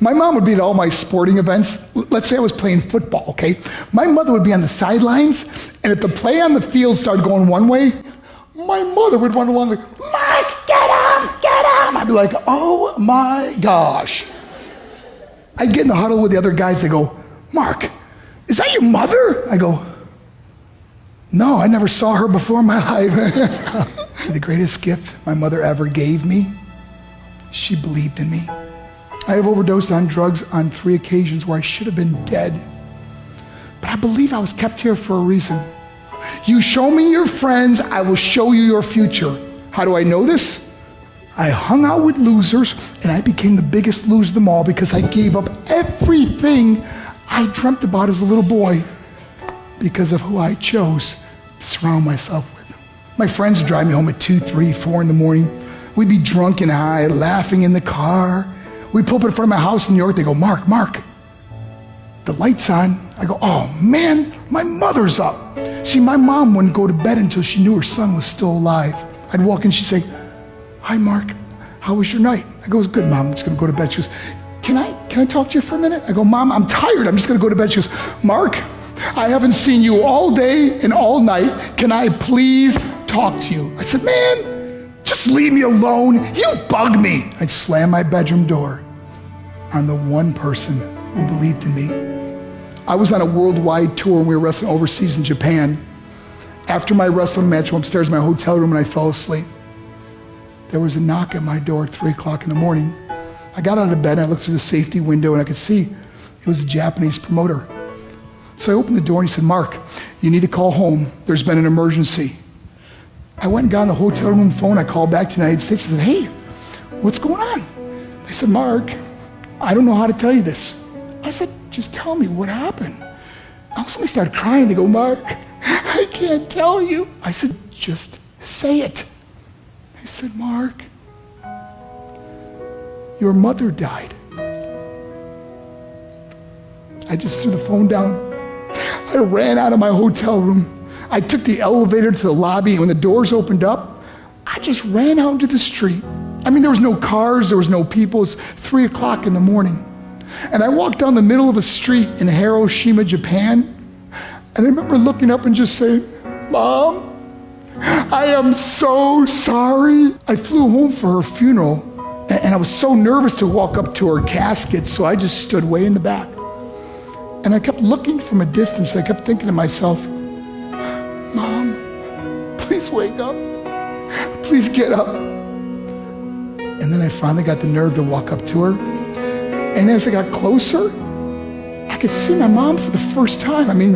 My mom would be at all my sporting events. Let's say I was playing football, okay? My mother would be on the sidelines, and if the play on the field started going one way, my mother would run along like, Mark, get him, get him. I'd be like, oh my gosh. I'd get in the huddle with the other guys. They go, Mark, is that your mother? I go, no, I never saw her before in my life. See, the greatest gift my mother ever gave me, she believed in me. I have overdosed on drugs on 3 occasions where I should have been dead. But I believe I was kept here for a reason. You show me your friends, I will show you your future. How do I know this? I hung out with losers, and I became the biggest loser of them all because I gave up everything I dreamt about as a little boy because of who I chose to surround myself with. My friends would drive me home at 2, 3, 4 in the morning. We'd be drunk and high, laughing in the car. We'd pull up in front of my house in New York. They go, Mark, the light's on. I go, oh man, my mother's up. See, my mom wouldn't go to bed until she knew her son was still alive. I'd walk in, she'd say, hi, Mark, how was your night? I go, it was good, Mom, I'm just gonna go to bed. She goes, can I talk to you for a minute? I go, Mom, I'm tired, I'm just gonna go to bed. She goes, Mark, I haven't seen you all day and all night. Can I please talk to you? I said, man, just leave me alone. You bug me. I'd slam my bedroom door on the one person who believed in me. I was on a worldwide tour and we were wrestling overseas in Japan. After my wrestling match, I went upstairs in my hotel room and I fell asleep. There was a knock at my door at 3 o'clock in the morning. I got out of bed and I looked through the safety window and I could see it was a Japanese promoter. So I opened the door and he said, Mark, you need to call home. There's been an emergency. I went and got on the hotel room phone. I called back to the United States. I said, hey, what's going on? They said, Mark, I don't know how to tell you this. I said, just tell me what happened. All of a sudden they started crying. They go, Mark, I can't tell you. I said, just say it. They said, Mark, your mother died. I just threw the phone down. I ran out of my hotel room. I took the elevator to the lobby, and when the doors opened up, I just ran out into the street. I mean, there was no cars, there was no people. It was 3 o'clock in the morning. And I walked down the middle of a street in Hiroshima, Japan, and I remember looking up and just saying, Mom, I am so sorry. I flew home for her funeral, and I was so nervous to walk up to her casket, so I just stood way in the back. And I kept looking from a distance. I kept thinking to myself, Mom, please wake up. Please get up. And then I finally got the nerve to walk up to her. And as I got closer, I could see my mom for the first time. I mean,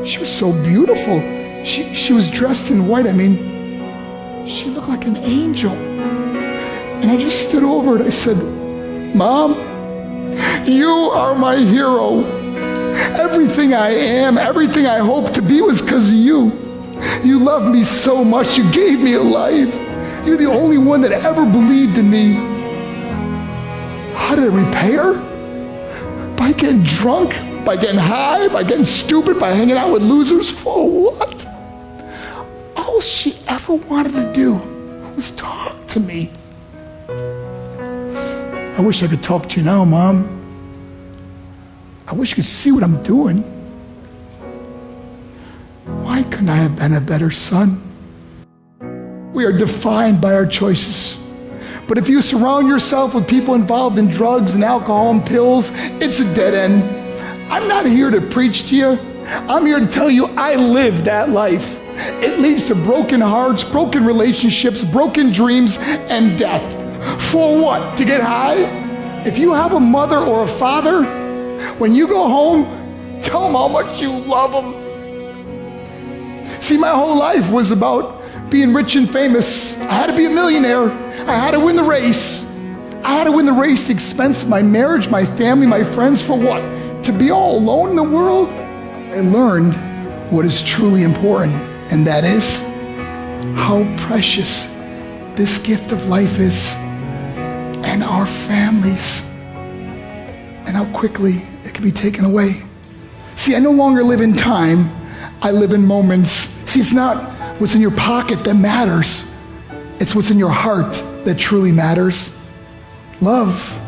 she was so beautiful. She was dressed in white. I mean, she looked like an angel. And I just stood over it. I said, Mom, you are my hero. Everything I am, everything I hope to be was because of you. You loved me so much. You gave me a life. You're the only one that ever believed in me. How did I repay her? By getting drunk, by getting high, by getting stupid, by hanging out with losers? For what? All she ever wanted to do was talk to me. I wish I could talk to you now, Mom. I wish you could see what I'm doing. Why couldn't I have been a better son? We are defined by our choices. But if you surround yourself with people involved in drugs and alcohol and pills, it's a dead end. I'm not here to preach to you. I'm here to tell you I lived that life. It leads to broken hearts, broken relationships, broken dreams, and death. For what? To get high? If you have a mother or a father, when you go home, tell them how much you love them. See, my whole life was about being rich and famous. I had to be a millionaire. I had to win the race. I had to win the race at the expense of my marriage, my family, my friends. For what? To be all alone in the world? I learned what is truly important, and that is how precious this gift of life is, and our families, and how quickly it can be taken away. See, I no longer live in time, I live in moments. See, it's not what's in your pocket that matters, it's what's in your heart that truly matters. Love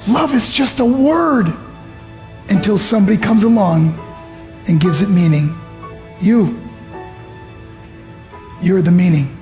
Love is just a word until somebody comes along and gives it meaning. You're the meaning.